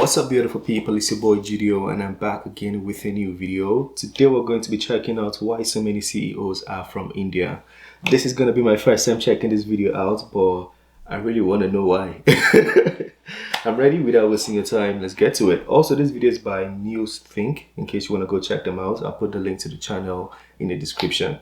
What's up, beautiful people? It's your boy Judeo, and I'm back again with a new video. Today we're going to be checking out why so many CEOs are from India. This is going to be my first time checking this video out, but I really want to know why. I'm ready. Without wasting your time, let's get to it. Also, this video is by Newsthink, in case you want to go check them out. I'll put the link to the channel in the description.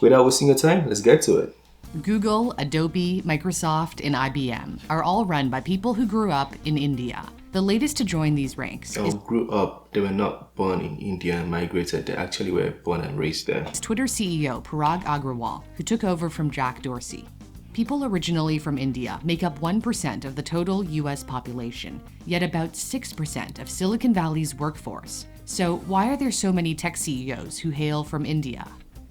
Without wasting your time, let's get to it. Google, Adobe, Microsoft, and IBM are all run by people who grew up in India. The latest to join these ranks is grew up. They were not born in India and migrated. They actually were born and raised there. Twitter CEO Parag Agrawal, who took over from Jack Dorsey. People originally from India make up 1% of the total US population, yet about 6% of Silicon Valley's workforce. So why are there so many tech CEOs who hail from India?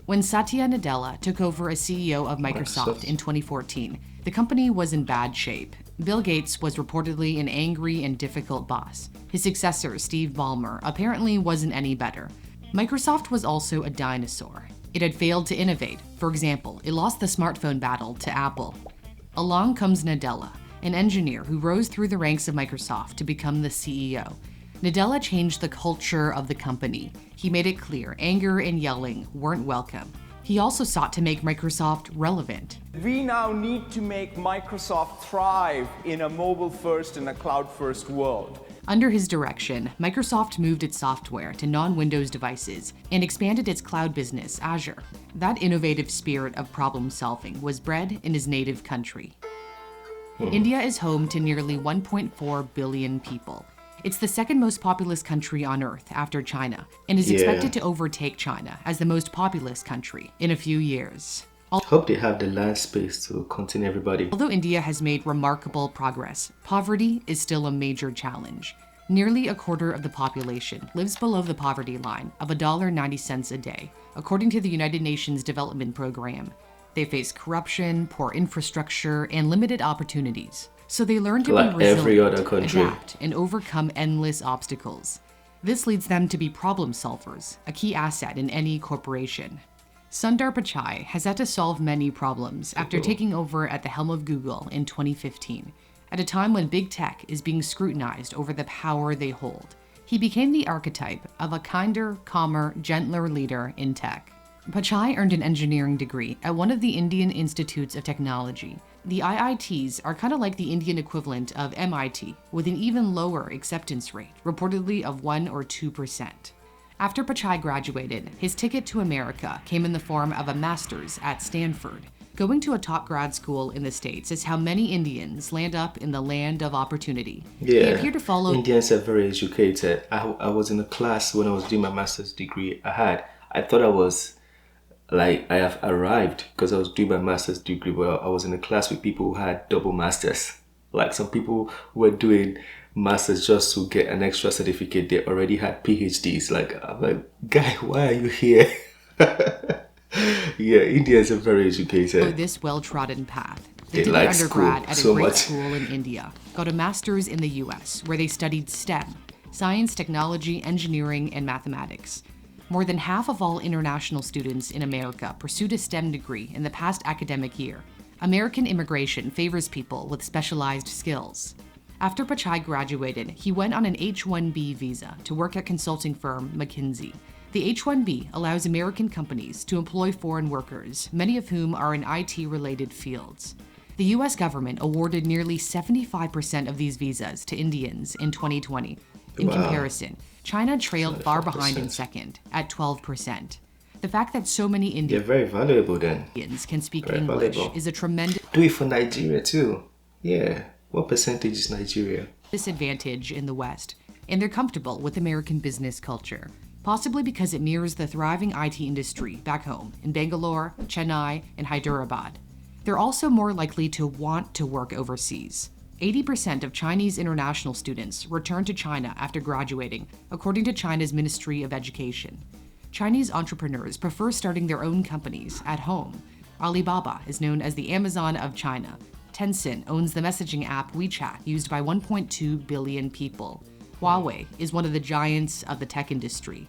When Satya Nadella took over as CEO of Microsoft in 2014, the company was in bad shape. Bill Gates was reportedly an angry and difficult boss. His successor, Steve Ballmer, apparently wasn't any better. Microsoft was also a dinosaur. It had failed to innovate. For example, it lost the smartphone battle to Apple. Along comes Nadella, an engineer who rose through the ranks of Microsoft to become the CEO. Nadella changed the culture of the company. He made it clear anger and yelling weren't welcome. He also sought to make Microsoft relevant. We now need to make Microsoft thrive in a mobile-first and a cloud-first world. Under his direction, Microsoft moved its software to non-Windows devices and expanded its cloud business, Azure. That innovative spirit of problem-solving was bred in his native country. India is home to nearly 1.4 billion people. It's the second most populous country on Earth after China, and is expected to overtake China as the most populous country in a few years. Hope they have the land space to contain everybody. Although India has made remarkable progress, poverty is still a major challenge. Nearly a quarter of the population lives below the poverty line of $1.90 a day, according to the United Nations Development Program. They face corruption, poor infrastructure, and limited opportunities. So they learn to be resilient, adapt, and overcome endless obstacles. This leads them to be problem solvers, a key asset in any corporation. Sundar Pichai has had to solve many problems after taking over at the helm of Google in 2015, at a time when big tech is being scrutinized over the power they hold. He became the archetype of a kinder, calmer, gentler leader in tech. Pichai earned an engineering degree at one of the Indian Institutes of Technology. The IITs are kind of like the Indian equivalent of MIT, with an even lower acceptance rate, reportedly of 1 or 2%. After Pichai graduated, his ticket to America came in the form of a master's at Stanford. Going to a top grad school in the States is how many Indians land up in the land of opportunity. They appear to follow. Indians are very educated. I was in a class when I was doing my master's degree. I thought I was like, I have arrived because I was doing my master's degree, but I was in a class with people who had double masters. Like some people who were doing masters just to get an extra certificate. They already had PhDs. I'm like, guy, why are you here? Yeah, Indians are very educated. This well-trodden path. They did their undergrad at a great school in India, got a master's in the US, where they studied STEM, science, technology, engineering, and mathematics. More than half of all international students in America pursued a STEM degree in the past academic year. American immigration favors people with specialized skills. After Pichai graduated, he went on an H-1B visa to work at consulting firm McKinsey. The H-1B allows American companies to employ foreign workers, many of whom are in IT-related fields. The US government awarded nearly 75% of these visas to Indians in 2020. In comparison, China trailed far behind in second, at 12%. The fact that so many Indians very valuable then. Can speak English is a tremendous Do it for Nigeria too. Yeah. What percentage is Nigeria? disadvantage in the West, and they're comfortable with American business culture, possibly because it mirrors the thriving IT industry back home in Bangalore, Chennai, and Hyderabad. They're also more likely to want to work overseas. 80% of Chinese international students return to China after graduating, according to China's Ministry of Education. Chinese entrepreneurs prefer starting their own companies at home. Alibaba is known as the Amazon of China. Tencent owns the messaging app WeChat, used by 1.2 billion people. Huawei is one of the giants of the tech industry.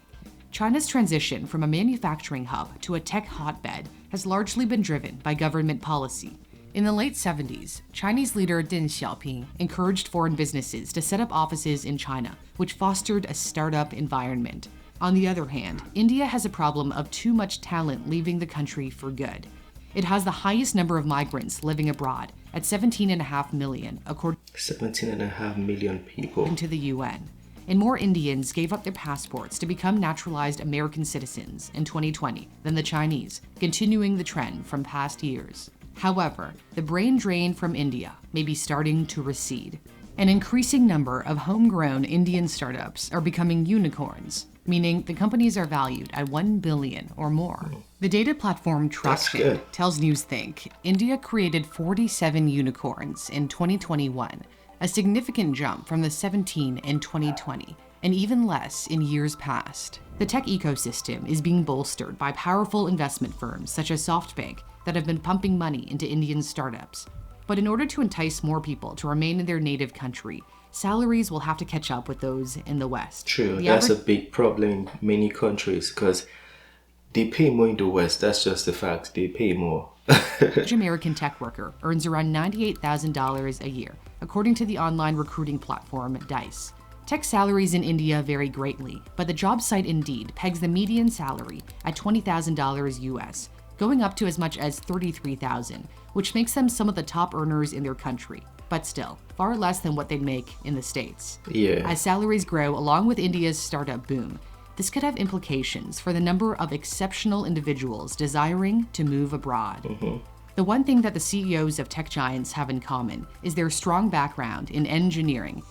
China's transition from a manufacturing hub to a tech hotbed has largely been driven by government policy. In the late 70s, Chinese leader Deng Xiaoping encouraged foreign businesses to set up offices in China, which fostered a startup environment. On the other hand, India has a problem of too much talent leaving the country for good. It has the highest number of migrants living abroad at 17.5 million, according 17.5 million people. to the UN. And more Indians gave up their passports to become naturalized American citizens in 2020 than the Chinese, continuing the trend from past years. However, the brain drain from India may be starting to recede. An increasing number of homegrown Indian startups are becoming unicorns, meaning the companies are valued at 1 billion or more. The data platform Traction tells Newsthink India created 47 unicorns in 2021, a significant jump from the 17 in 2020, and even less in years past. The tech ecosystem is being bolstered by powerful investment firms such as SoftBank that have been pumping money into Indian startups. But in order to entice more people to remain in their native country, salaries will have to catch up with those in the West. True, that's a big problem in many countries because they pay more in the West. That's just the fact. They pay more. Average American tech worker earns around $98,000 a year, according to the online recruiting platform Dice. Tech salaries in India vary greatly, but the job site Indeed pegs the median salary at $20,000 US, going up to as much as $33,000, which makes them some of the top earners in their country, but still, far less than what they'd make in the States. Yeah. As salaries grow along with India's startup boom, this could have implications for the number of exceptional individuals desiring to move abroad. The one thing that the CEOs of tech giants have in common is their strong background in engineering.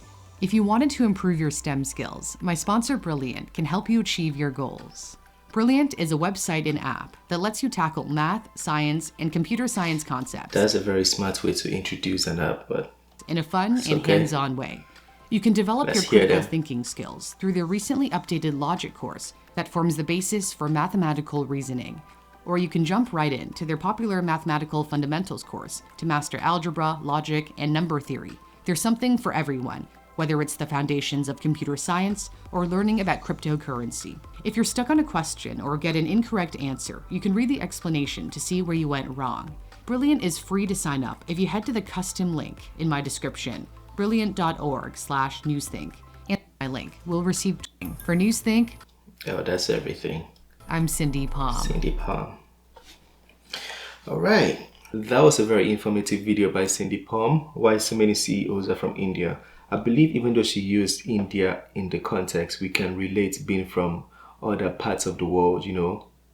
If you wanted to improve your STEM skills, my sponsor Brilliant can help you achieve your goals. Brilliant is a website and app that lets you tackle math, science, and computer science concepts. That's a very smart way to introduce an app, but in a fun and hands-on way. You can develop your critical thinking skills through their recently updated logic course that forms the basis for mathematical reasoning. Or you can jump right into their popular mathematical fundamentals course to master algebra, logic, and number theory. There's something for everyone, whether it's the foundations of computer science or learning about cryptocurrency. If you're stuck on a question or get an incorrect answer, you can read the explanation to see where you went wrong. Brilliant is free to sign up if you head to the custom link in my description, brilliant.org/newsthink. And my link will receive for Newsthink. Oh, that's everything. I'm Cindy Palm. Cindy Palm. All right. That was a very informative video by Cindy Palm. Why so many CEOs are from India. I believe even though she used India in the context, we can relate being from other parts of the world,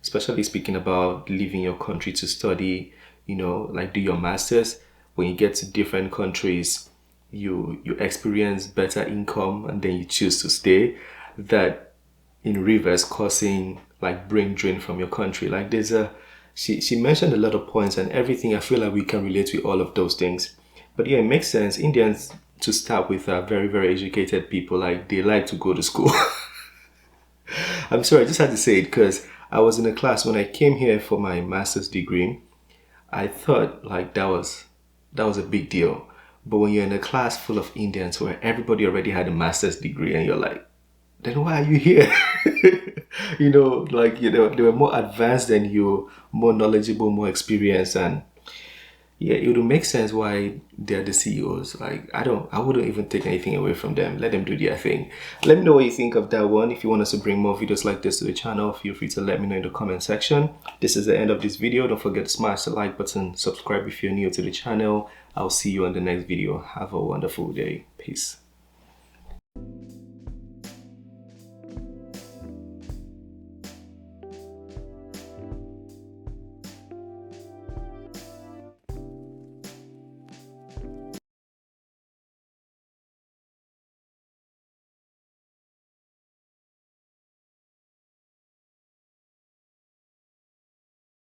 especially speaking about leaving your country to study, like do your master's. When you get to different countries, you experience better income and then you choose to stay. That in reverse causing like brain drain from your country. Like she mentioned a lot of points and everything. I feel like we can relate with all of those things. But yeah, it makes sense. Indians, to start with, are very, very educated people. Like they like to go to school. I'm sorry, I just had to say it because I was in a class when I came here for my master's degree. I thought like that was a big deal. But when you're in a class full of Indians where everybody already had a master's degree and you're like, then why are you here? They were more advanced than you, more knowledgeable, more experienced, and yeah, it would make sense why they're the CEOs. Like, I wouldn't even take anything away from them. Let them do their thing. Let me know what you think of that one. If you want us to bring more videos like this to the channel, feel free to let me know in the comment section. This is the end of this video. Don't forget to smash the like button, subscribe if you're new to the channel. I'll see you on the next video. Have a wonderful day. Peace.